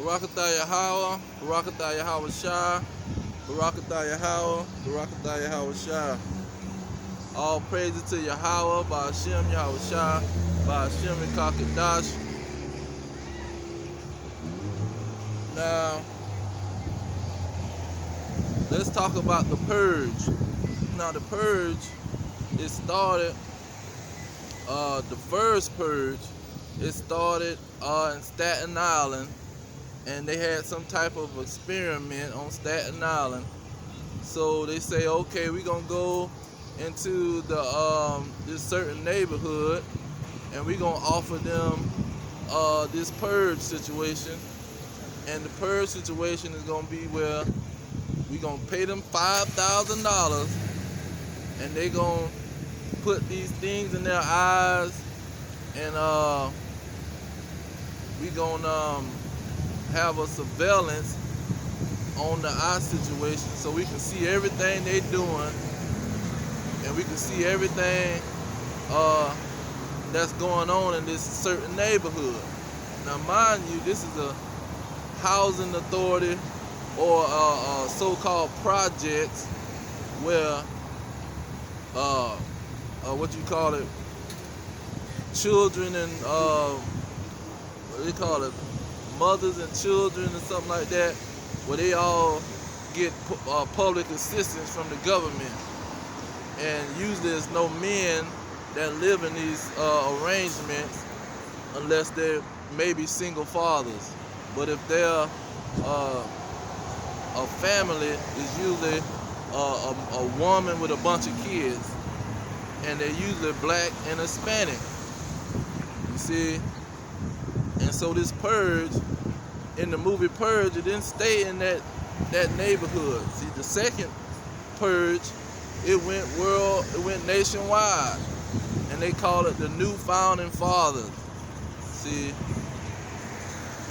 Barakatah Yahweh, Barakatah Yahweh Shah, Barakatah Yahweh, Barakatah Yahweh Shah. All praises to Yahweh, Ba'ashem Yahweh Shah, Ba'ashem Kakadash. Now, let's talk about the purge. Now, the purge, it started, the first purge, it started in Staten Island, and they had some type of experiment on Staten Island. So they say, okay, we're gonna go into the this certain neighborhood, and we're gonna offer them this purge situation. And the purge situation is gonna be where we're gonna pay them $5,000, and they gonna put these things in their eyes, and we gonna have a surveillance on the eye situation, so we can see everything they doing, and we can see everything that's going on in this certain neighborhood. Now, mind you, this is a housing authority or so-called projects where what you call it, children and what do you call it, mothers and children or something like that, where they all get public assistance from the government. And usually there's no men that live in these arrangements unless they're maybe single fathers. But if they're a family, it's usually a woman with a bunch of kids, and they're usually black and Hispanic. You see? And so this purge, in the movie Purge, it didn't stay in that neighborhood. See, the second purge, it went nationwide, and they call it the New Founding Fathers. See,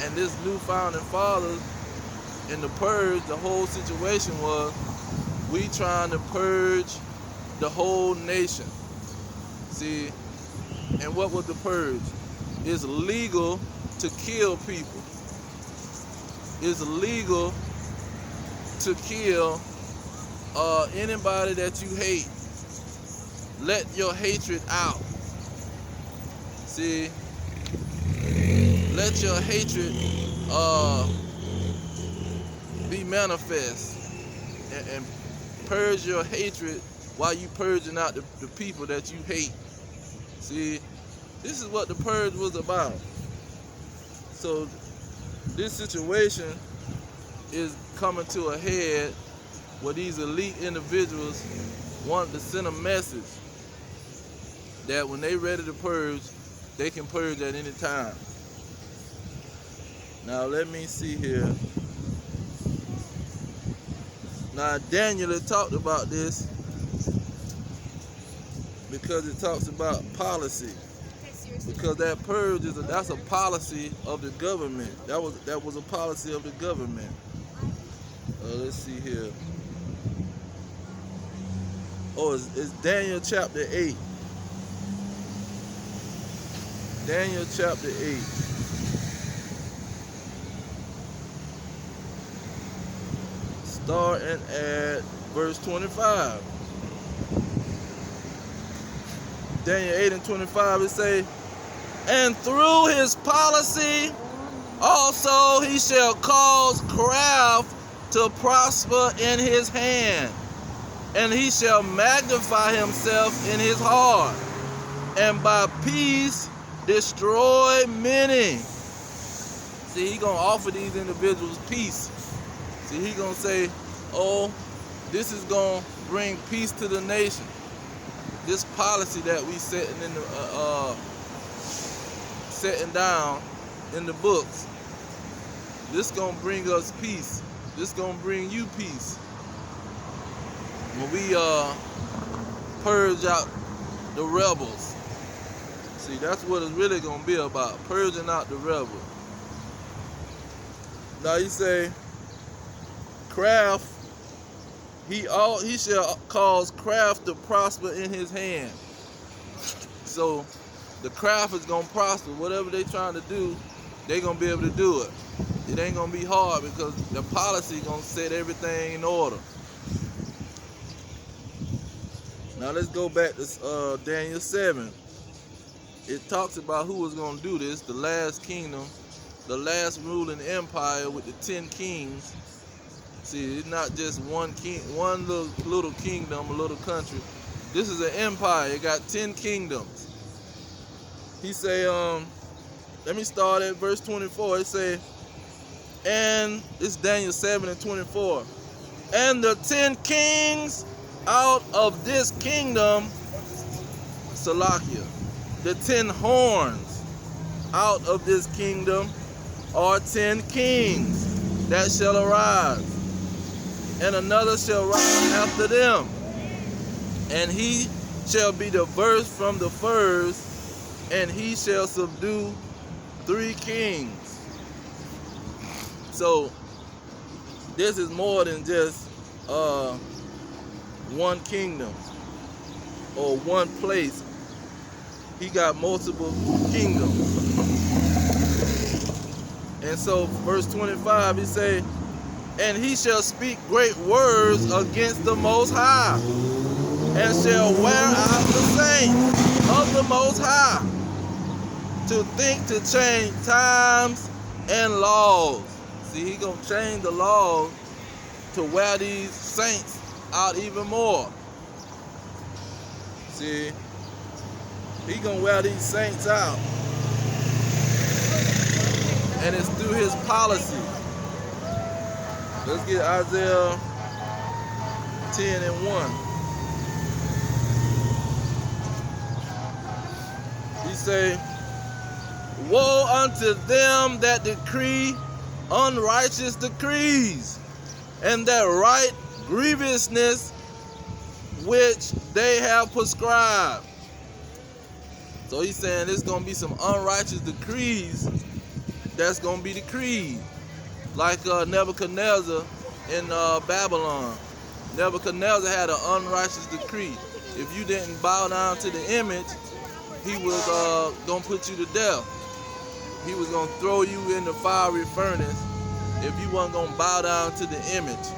and this New Founding Fathers, in the purge, the whole situation was, we trying to purge the whole nation. See, and what was the purge? It's legal to kill people. It's illegal to kill anybody that you hate. Let your hatred out. See, let your hatred be manifest, and purge your hatred while you purging out the people that you hate. See, this is what the purge was about. So this situation is coming to a head where these elite individuals want to send a message that when they ready to purge, they can purge at any time. Now let me see here. Now Daniel had talked about this because it talks about policy. Because that purge that's a policy of the government. That was a policy of the government. Let's see here. Oh, it's Daniel chapter 8. Daniel chapter 8. Starting at verse 25. Daniel 8 and 25, it say, and through his policy also he shall cause craft to prosper in his hand, and he shall magnify himself in his heart, and by peace destroy many. See, he gonna offer these individuals peace. See, he gonna say, oh, this is gonna bring peace to the nation. This policy that we setting down in the books, this gonna bring us peace. This gonna bring you peace. When we purge out the rebels. See, that's what it's really gonna be about, purging out the rebels. Now you say, craft, he shall cause craft to prosper in his hand. So the craft is gonna prosper. Whatever they trying to do, they gonna be able to do it. It ain't gonna be hard because the policy gonna set everything in order. Now let's go back to Daniel 7. It talks about who was gonna do this, the last kingdom, the last ruling empire with the 10 kings. See, it's not just one king, one little kingdom, a little country. This is an empire. It got 10 kingdoms. He say, let me start at verse 24. It say, and it's Daniel 7 and 24. And the 10 kings out of this kingdom, Salakia, the 10 horns out of this kingdom are 10 kings that shall arise, and another shall rise after them, and he shall be diverse from the first, and he shall subdue 3 kings. So this is more than just one kingdom or one place. He got multiple kingdoms. And so verse 25, he say, and he shall speak great words against the Most High, and shall wear out the saints of the Most High, to think to change times and laws. See, he gonna change the laws to wear these saints out even more. See, he gonna wear these saints out, and it's through his policy. Let's get Isaiah 10 and 1. He say, woe unto them that decree unrighteous decrees, and that write grievousness which they have prescribed. So he's saying there's going to be some unrighteous decrees that's going to be decreed. Like Nebuchadnezzar in Babylon. Nebuchadnezzar had an unrighteous decree. If you didn't bow down to the image, he was going to put you to death. He was going to throw you in the fiery furnace if you wasn't going to bow down to the image.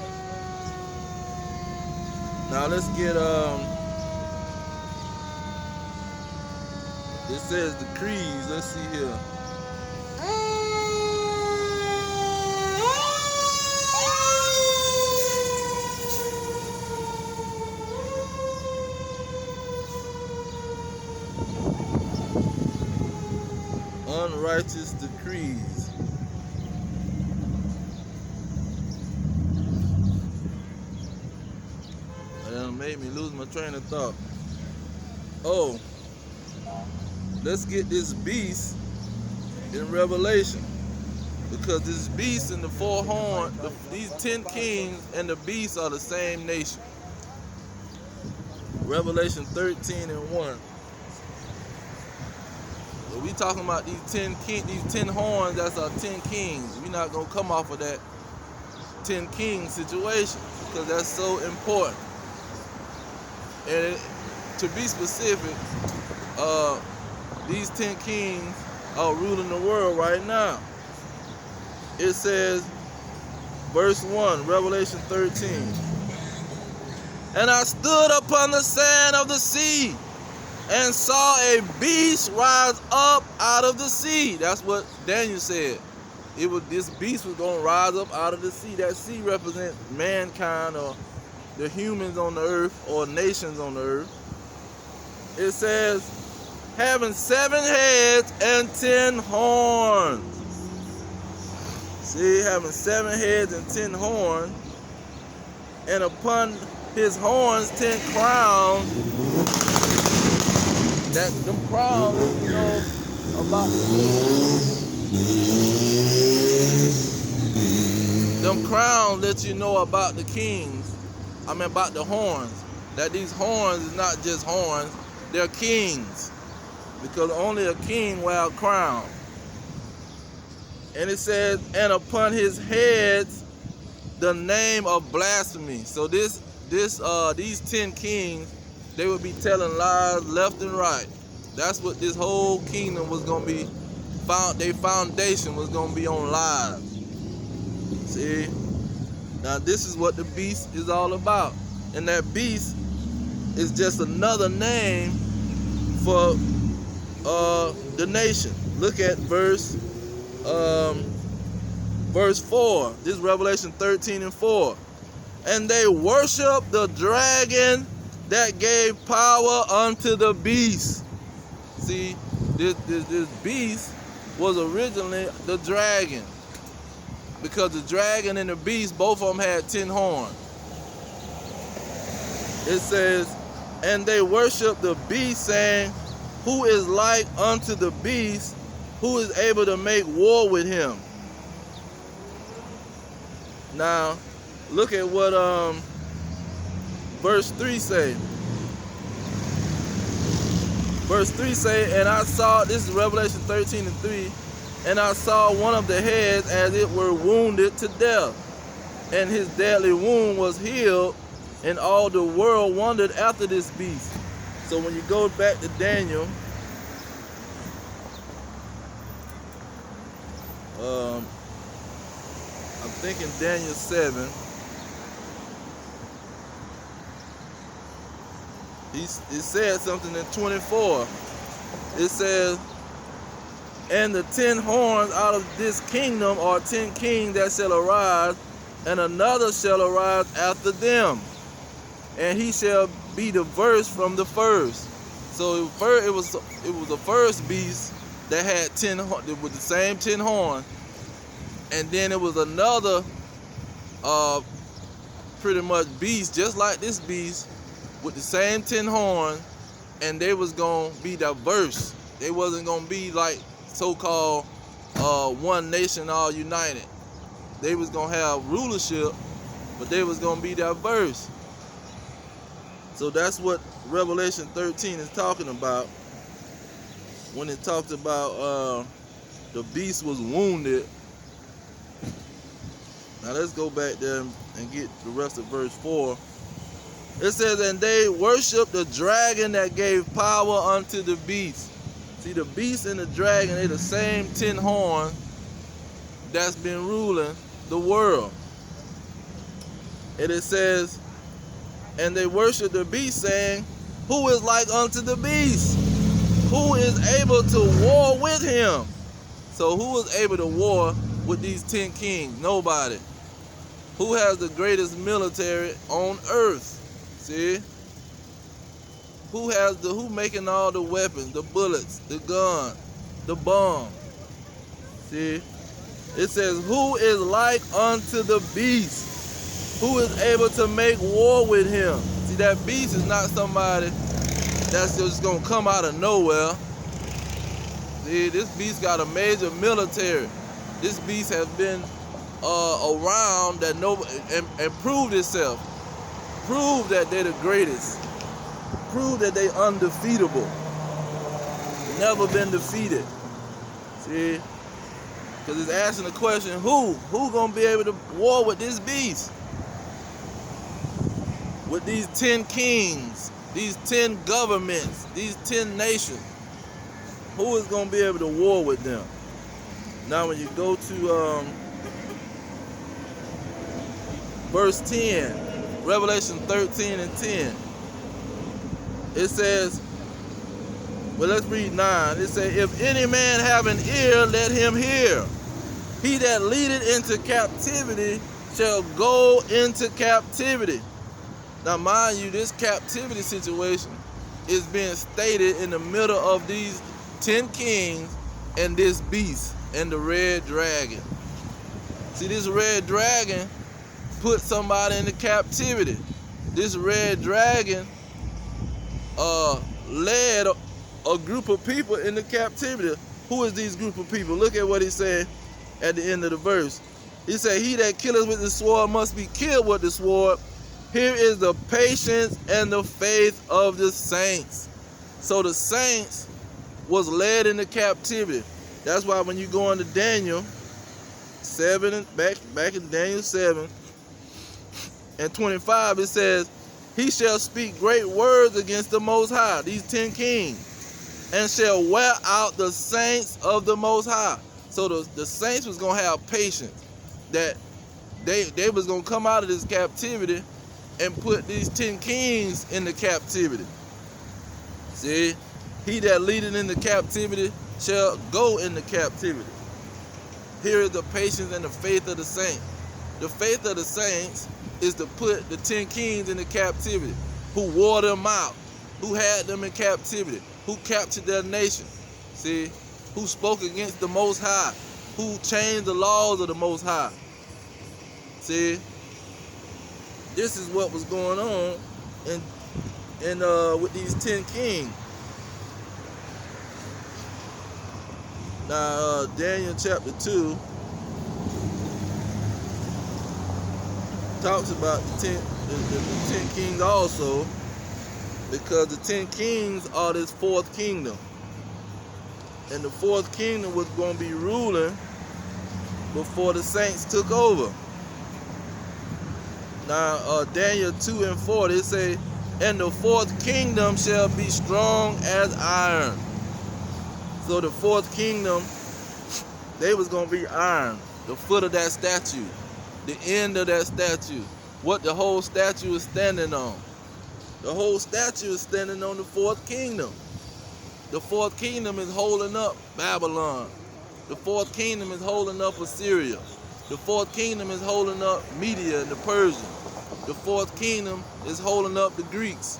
Now let's get, it says decrees. Let's see here. Unrighteous decrees. That made me lose my train of thought. Oh, let's get this beast in Revelation, because this beast and the 4 horns, these 10 kings and the beast are the same nation. Revelation 13 and 1. So we talking about these 10 horns. That's our 10 kings. We're not gonna come off of that 10 king situation because that's so important. And to be specific, these 10 kings are ruling the world right now. It says, verse 1, Revelation 13. And I stood upon the sand of the sea, and saw a beast rise up out of the sea. That's what Daniel said. This beast was going to rise up out of the sea. That sea represents mankind, or the humans on the earth, or nations on the earth. It says, having 7 heads and 10 horns. See, having 7 heads and 10 horns, and upon his horns 10 crowns. That them crowns, you know, about the kings. Them crowns let you know about the kings. I mean about the horns. That these horns is not just horns, they're kings. Because only a king wears a crown. And it says, and upon his heads the name of blasphemy. So these 10 kings, they would be telling lies left and right. That's what this whole kingdom was going to be. Their foundation was going to be on lies. See? Now this is what the beast is all about. And that beast is just another name for the nation. Look at verse 4. This is Revelation 13:4. And they worship the dragon that gave power unto the beast. See, this beast was originally the dragon, because the dragon and the beast, both of them had 10 horns. It says, and they worship the beast, saying, who is like unto the beast, who is able to make war with him? Now, look at what verse 3 say. Verse 3 say, and I saw, this is Revelation 13:3, and I saw one of the heads as it were wounded to death, and his deadly wound was healed, and all the world wondered after this beast. So when you go back to Daniel, I'm thinking Daniel 7. It said something in 24. It says, and the 10 horns out of this kingdom are 10 kings that shall arise, and another shall arise after them, and he shall be diverse from the first. So it was the first beast that had 10 with the same 10 horns, and then it was another pretty much beast just like this beast with the same 10 horns, and they was gonna be diverse. They wasn't gonna be like so-called one nation all united. They was gonna have rulership, but they was gonna be diverse. So that's what Revelation 13 is talking about when it talks about the beast was wounded. Now let's go back there and get the rest of verse 4. It says, and they worship the dragon that gave power unto the beast. See, the beast and the dragon, they the same 10 horns that's been ruling the world. And it says, and they worship the beast, saying, who is like unto the beast? Who is able to war with him? So who is able to war with these 10 kings? Nobody. Who has the greatest military on earth? See? Who making all the weapons, the bullets, the gun, the bomb? See? It says, who is like unto the beast? Who is able to make war with him? See, that beast is not somebody that's just gonna come out of nowhere. See, this beast got a major military. This beast has been around that and proved itself. Proved that they're the greatest. Proved that they undefeatable. Never been defeated. See? Because it's asking the question, who gonna be able to war with this beast? With these 10 kings, these 10 governments, these 10 nations. Who is gonna be able to war with them? Now when you go to verse 10, Revelation 13:10, it says, well, let's read 9. It says, if any man have an ear, let him hear. He that leadeth into captivity shall go into captivity. Now, mind you, this captivity situation is being stated in the middle of these 10 kings and this beast and the red dragon. See, this red dragon put somebody into captivity. This red dragon led a group of people into captivity. Who is these group of people? Look at what he said at the end of the verse. He said, he that killeth with the sword must be killed with the sword. Here is the patience and the faith of the saints. So the saints was led into captivity. That's why when you go into Daniel 7, back in Daniel 7 and 25, it says, he shall speak great words against the Most High, these 10 kings, and shall wear out the saints of the Most High. So the saints was going to have patience, that they was gonna come out of this captivity and put these 10 kings into captivity. See, he that leadeth into captivity shall go into captivity. Here is the patience and the faith of the saints. The faith of the saints is to put the 10 kings into captivity, who wore them out, who had them in captivity, who captured their nation. See, who spoke against the Most High, who changed the laws of the Most High. See, this is what was going on with these 10 kings. Now, Daniel chapter 2 talks about the 10 kings also, because the 10 kings are this fourth kingdom. And the fourth kingdom was going to be ruling before the saints took over. Now, Daniel 2 and 4, they say, and the fourth kingdom shall be strong as iron. So the fourth kingdom, they was going to be iron, the foot of that statue, the end of that statue, what the whole statue is standing on. The whole statue is standing on the fourth kingdom. The fourth kingdom is holding up Babylon. The fourth kingdom is holding up Assyria. The fourth kingdom is holding up Media and the Persians. The fourth kingdom is holding up the Greeks.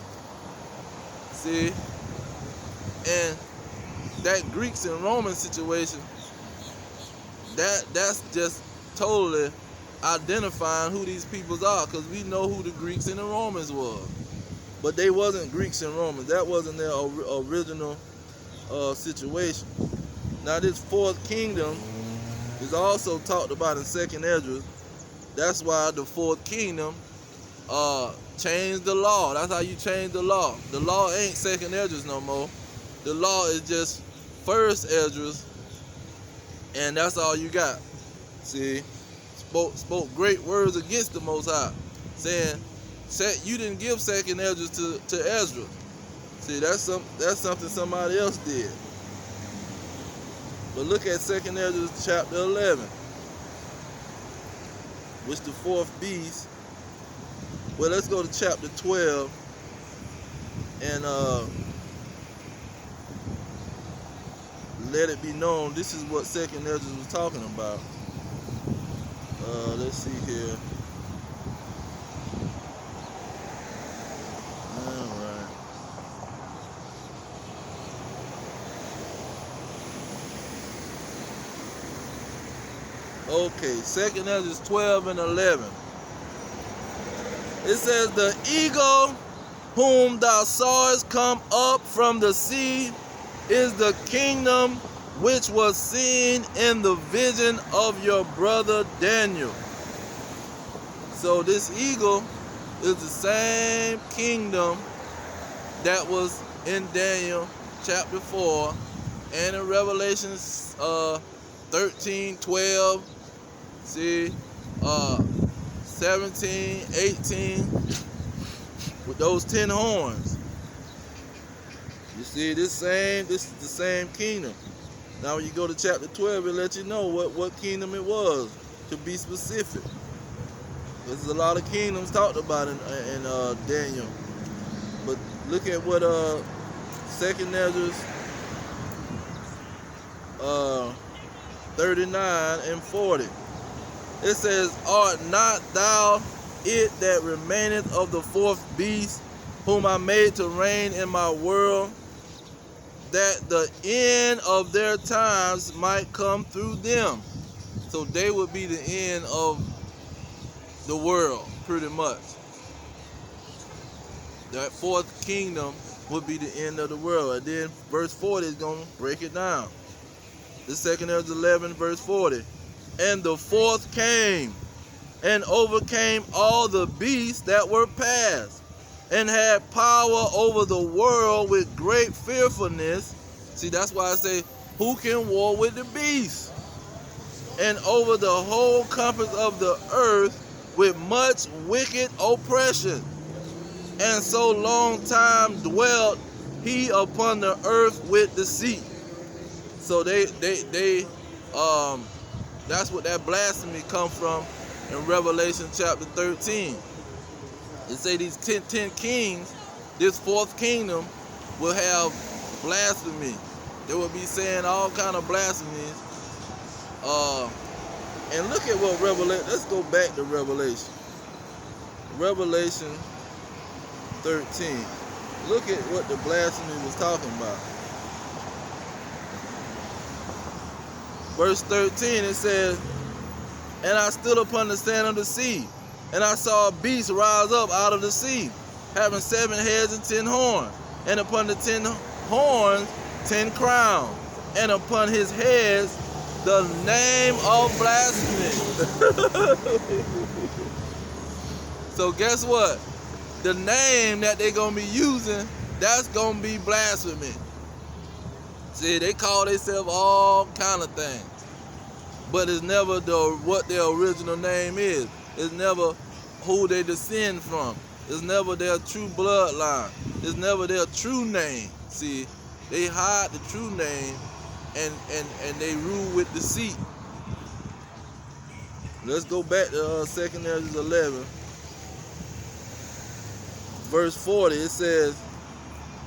See? And that Greeks and Roman situation, that's just totally identifying who these peoples are, because we know who the Greeks and the Romans was. But they wasn't Greeks and Romans. That wasn't their original situation. Now this fourth kingdom is also talked about in 2nd Esdras. That's why the fourth kingdom changed the law. That's how you change the law. The law ain't 2nd Esdras no more. The law is just 1st Esdras, and that's all you got. See, spoke great words against the Most High, saying, you didn't give 2nd Esdras to Ezra. See, that's something somebody else did. But look at 2nd Esdras chapter 11, which the fourth beast. Well, let's go to chapter 12 and let it be known. This is what 2nd Esdras was talking about. Let's see here. Alright. Okay, 2nd Esdras 12 and 11. It says, the eagle whom thou sawest come up from the sea is the kingdom which was seen in the vision of your brother Daniel. So this eagle is the same kingdom that was in Daniel chapter 4 and in Revelation 13, 12, see, 17, 18, with those 10 horns. You see, this is the same kingdom. Now when you go to chapter 12, it lets you know what kingdom it was, to be specific. There's a lot of kingdoms talked about in Daniel. But look at what 2nd Esdras 39 and 40. It says, art not thou it that remaineth of the fourth beast, whom I made to reign in my world, that the end of their times might come through them? So they would be the end of the world, pretty much. That fourth kingdom would be the end of the world. And then verse 40 is going to break it down. The 2nd Esdras 11, verse 40. And the fourth came and overcame all the beasts that were past, and had power over the world with great fearfulness. See, that's why I say, who can war with the beast? And over the whole compass of the earth with much wicked oppression. And so long time dwelt he upon the earth with deceit. So they that's what that blasphemy come from in Revelation chapter 13. It say these 10 kings, this fourth kingdom will have blasphemy. They will be saying all kind of blasphemies. And look at what Revelation, let's go back to Revelation. Revelation 13. Look at what the blasphemy was talking about. Verse 13, it says, "And I stood upon the sand of the sea, and I saw a beast rise up out of the sea, having 7 heads and 10 horns, and upon the 10 horns 10 crowns, and upon his heads the name of blasphemy." So guess what? The name that they're going to be using, that's going to be blasphemy. See, they call themselves all kind of things. But it's never what their original name is. It's never who they descend from. It's never their true bloodline. It's never their true name. See, they hide the true name and they rule with deceit. Let's go back to 2 Ezra 11. Verse 40, it says,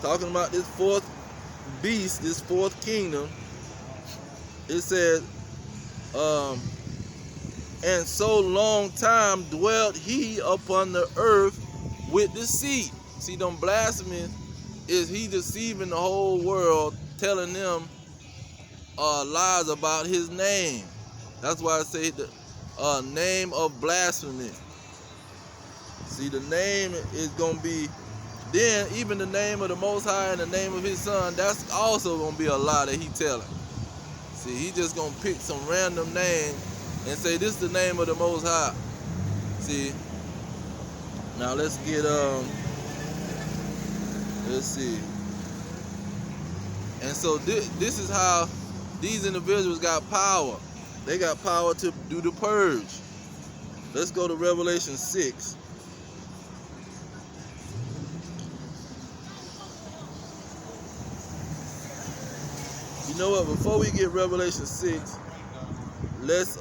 talking about this fourth beast, this fourth kingdom, it says, "And so long time dwelt he upon the earth with deceit." See, them blasphemies is he deceiving the whole world, telling them lies about his name. That's why I say the name of blasphemy. See, the name is going to be, then even the name of the Most High and the name of his son, that's also going to be a lie that he telling. See, he just going to pick some random name and say, this is the name of the Most High. See, now let's get, let's see. And so this is how these individuals got power. They got power to do the purge. Let's go to Revelation 6. You know what? Before we get Revelation 6, let's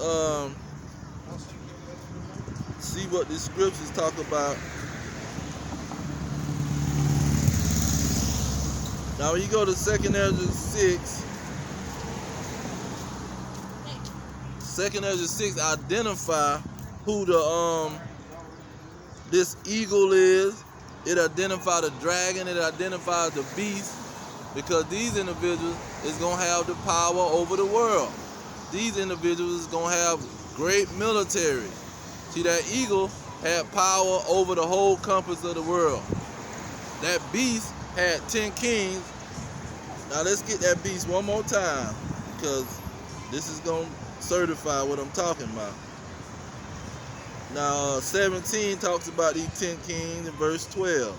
see what the scriptures talk about. Now, when you go to 2 Ezra 6, 2 Ezra 6 identify who the this eagle is. It identifies the dragon. It identifies the beast. Because these individuals is going to have the power over the world. These individuals is going to have great military. See, that eagle had power over the whole compass of the world. That beast had 10 kings. Now let's get that beast one more time, because this is going to certify what I'm talking about. Now 17 talks about these 10 kings in verse 12.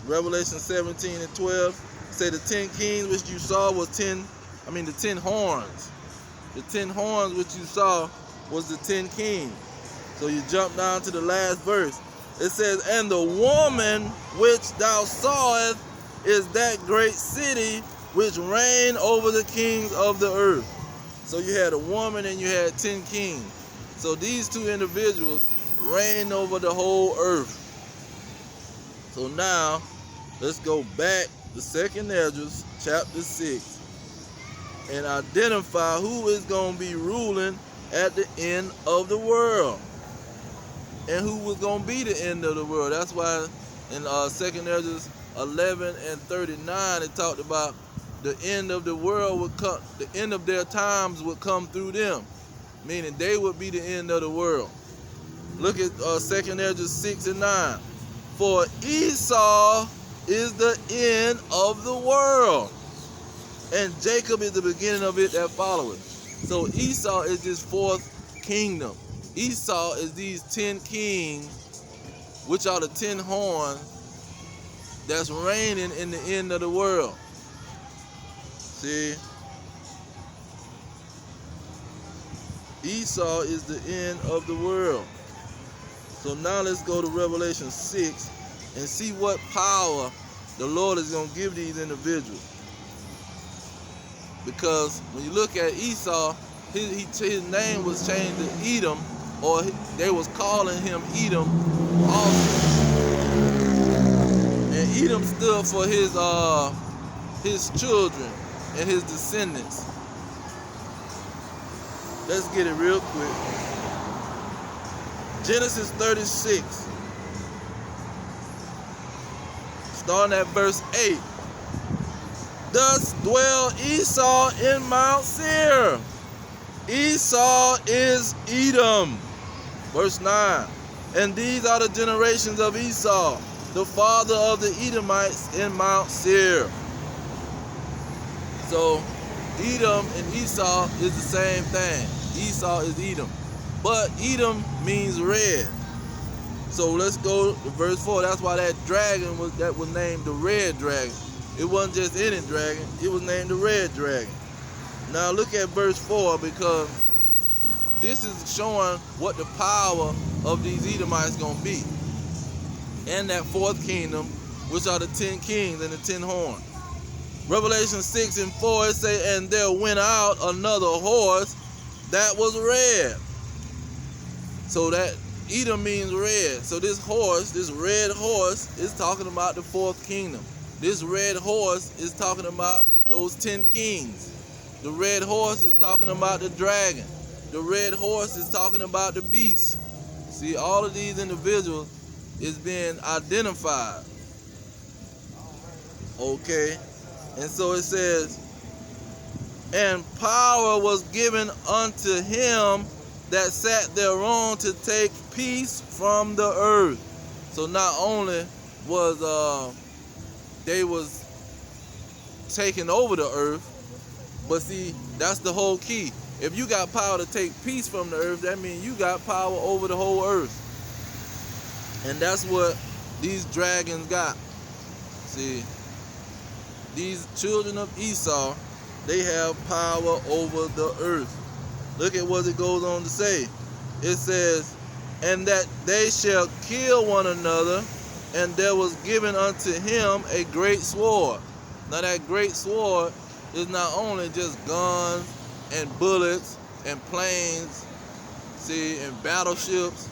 Revelation 17 and 12 say the 10 kings which you saw was the 10 horns. The 10 horns which you saw was the 10 kings. So you jump down to the last verse. It says, "And the woman which thou sawest is that great city which reigned over the kings of the earth." So you had a woman and you had 10 kings. So these two individuals reigned over the whole earth. So now, let's go back to 2 Ezra chapter 6 and identify who is going to be ruling at the end of the world. And who was going to be the end of the world. That's why in 2 Ezra 11 and 39, it talked about the end of the world would come, the end of their times would come through them. Meaning they would be the end of the world. Look at 2 Ezra 6 and 9. "For Esau is the end of the world, and Jacob is the beginning of it that followeth." So Esau is this fourth kingdom. Esau is these 10 kings, which are the 10 horns that's reigning in the end of the world. See? Esau is the end of the world. So now let's go to Revelation 6 and see what power the Lord is going to give these individuals. Because when you look at Esau, his name was changed to Edom, or they was calling him Edom also. And Edom stood for his children and his descendants. Let's get it real quick. Genesis 36, starting at verse 8. Thus dwell Esau in Mount Seir. Esau is Edom. Verse 9. And these are the generations of Esau, the father of the Edomites in Mount Seir. So Edom and Esau is the same thing. Esau is Edom. But Edom means red. So let's go to verse 4. That's why that dragon was named the red dragon. It wasn't just any dragon, it was named the red dragon. Now look at verse 4, because this is showing what the power of these Edomites going to be. And that fourth kingdom, which are the 10 kings and the 10 horns. Revelation 6 and 4, it say, and there went out another horse that was red. So that Edom means red. So this horse, this red horse, is talking about the fourth kingdom. This red horse is talking about those 10 kings. The red horse is talking about the dragon. The red horse is talking about the beast. See, all of these individuals is being identified. Okay? And so it says, and power was given unto him that sat thereon to take peace from the earth. So not only was they was taking over the earth, but see, that's the whole key. If you got power to take peace from the earth, that means you got power over the whole earth. And that's what these dragons got. See, these children of Esau, they have power over the earth. Look at what it goes on to say. It says, and that they shall kill one another, and there was given unto him a great sword. Now that great sword is not only just guns and bullets and planes, see, and battleships.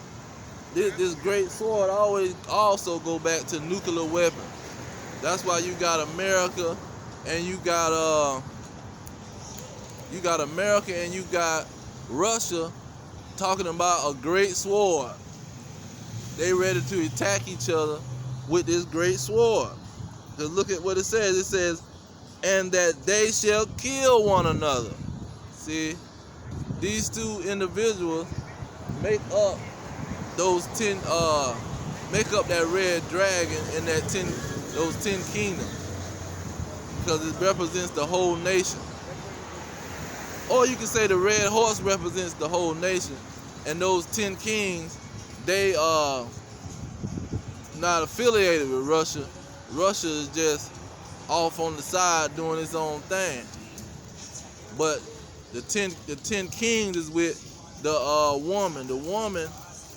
This great sword always also go back to nuclear weapons. That's why you got America, and you got America and you got Russia talking about a great sword. They ready to attack each other with this great sword. Because look at what it says. It says, and that they shall kill one another. See, these two individuals make up those 10, make up that red dragon in that those 10 kingdoms. Because it represents the whole nation. Or you can say the red horse represents the whole nation. And those 10 kings, they are not affiliated with Russia. Russia is just off on the side doing its own thing. But the 10 kings is with the woman. The woman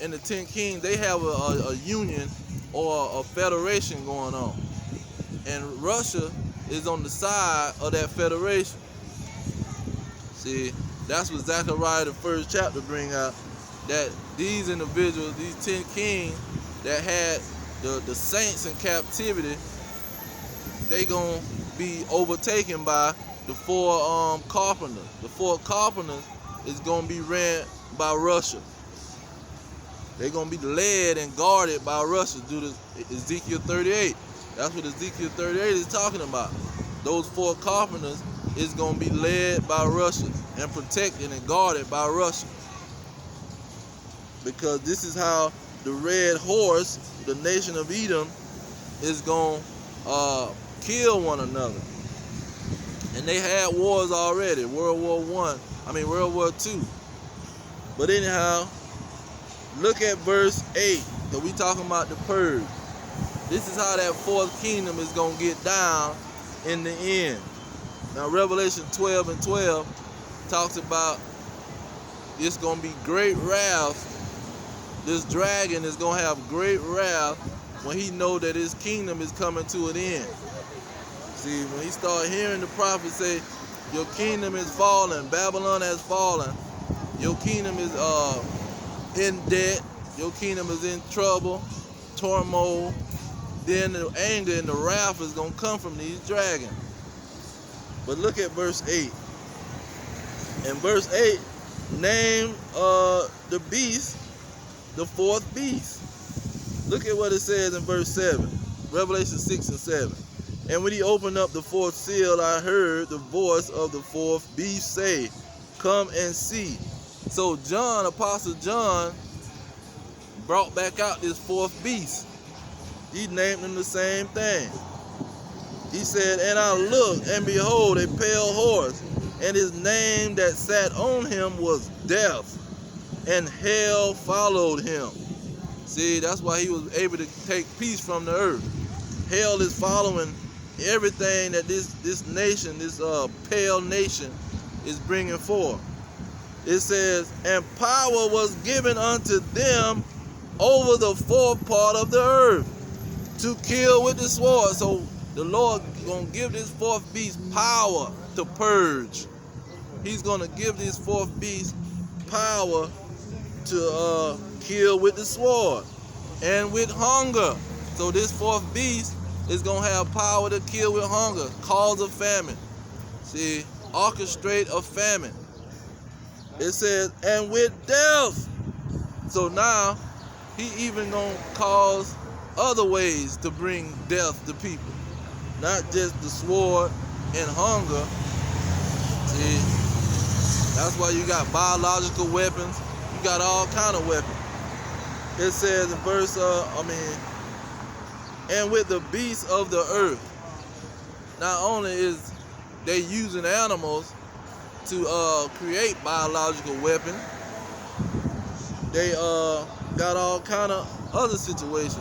and the 10 kings, they have a union or a federation going on. And Russia is on the side of that federation. See, that's what Zechariah, the first chapter, bring out, that these individuals, these 10 kings that had the saints in captivity, they gonna be overtaken by the 4 carpenters. The 4 carpenters is gonna be ran by Russia. They're gonna be led and guarded by Russia due to Ezekiel 38. That's what Ezekiel 38 is talking about. Those 4 carpenters is gonna be led by Russia and protected and guarded by Russia. Because this is how the red horse, the nation of Edom, is gonna kill one another. And they had wars already, World War II. But anyhow, look at verse 8, because we talking about the purge. This is how that fourth kingdom is going to get down in the end. Now Revelation 12 and 12 talks about it's going to be great wrath. This dragon is going to have great wrath when he know that his kingdom is coming to an end. See, when he start hearing the prophet say, Your kingdom is falling. Babylon has fallen. Your kingdom is in debt. Your kingdom is in trouble, turmoil. Then the anger and the wrath is going to come from these dragons. But look at verse 8. In verse 8, name the beast, the fourth beast. Look at what it says in verse 7. Revelation 6 and 7. And when he opened up the fourth seal, I heard the voice of the fourth beast say, come and see. So John, Apostle John, brought back out this fourth beast. He named him the same thing. He said, and I looked, and behold, a pale horse, and his name that sat on him was Death, and hell followed him. See, that's why he was able to take peace from the earth. Hell is following everything that this nation, this pale nation, is bringing forth. It says, and power was given unto them over the fourth part of the earth, to kill with the sword. So the Lord gonna give this fourth beast power to purge. He's gonna give this fourth beast power to kill with the sword and with hunger. So this fourth beast is gonna have power to kill with hunger, cause a famine. See, orchestrate a famine. It says, and with death. So now he even gonna cause other ways to bring death to people, not just the sword and hunger. See, that's why you got biological weapons. You got all kind of weapons. It says in verse, and with the beasts of the earth. Not only is they using animals to create biological weapons, they got all kind of other situations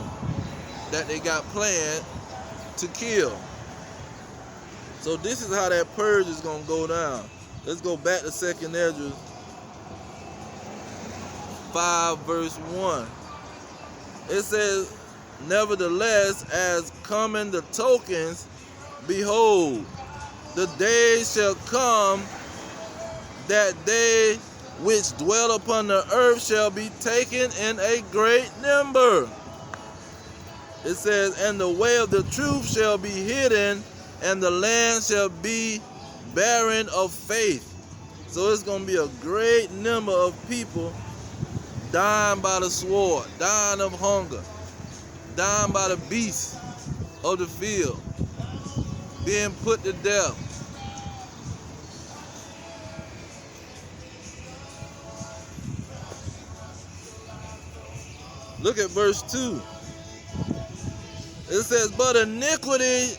that they got planned to kill. So this is how that purge is going to go down. Let's go back to 2nd Ezra 5 verse 1. It says, nevertheless, as coming the tokens, behold, the days shall come that they which dwell upon the earth shall be taken in a great number. It says, and the way of the truth shall be hidden, and the land shall be barren of faith. So it's going to be a great number of people dying by the sword, dying of hunger, dying by the beasts of the field, being put to death. Look at verse 2. It says, but iniquity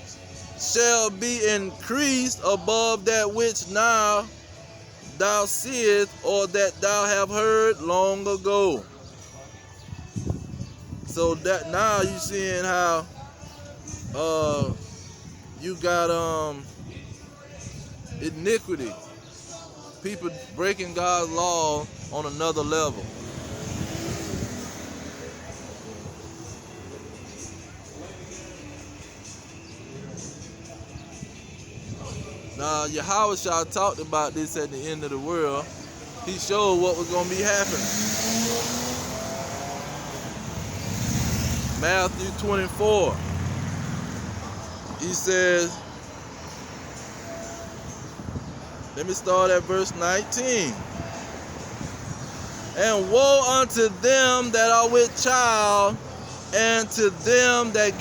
shall be increased above that which now thou seest, or that thou have heard long ago. So that now you seeing how you got iniquity, people breaking God's law on another level. Now, Yahweh talked about this at the end of the world. He showed what was going to be happening. Matthew 24. He says, let me start at verse 19. And woe unto them that are with child, and to them that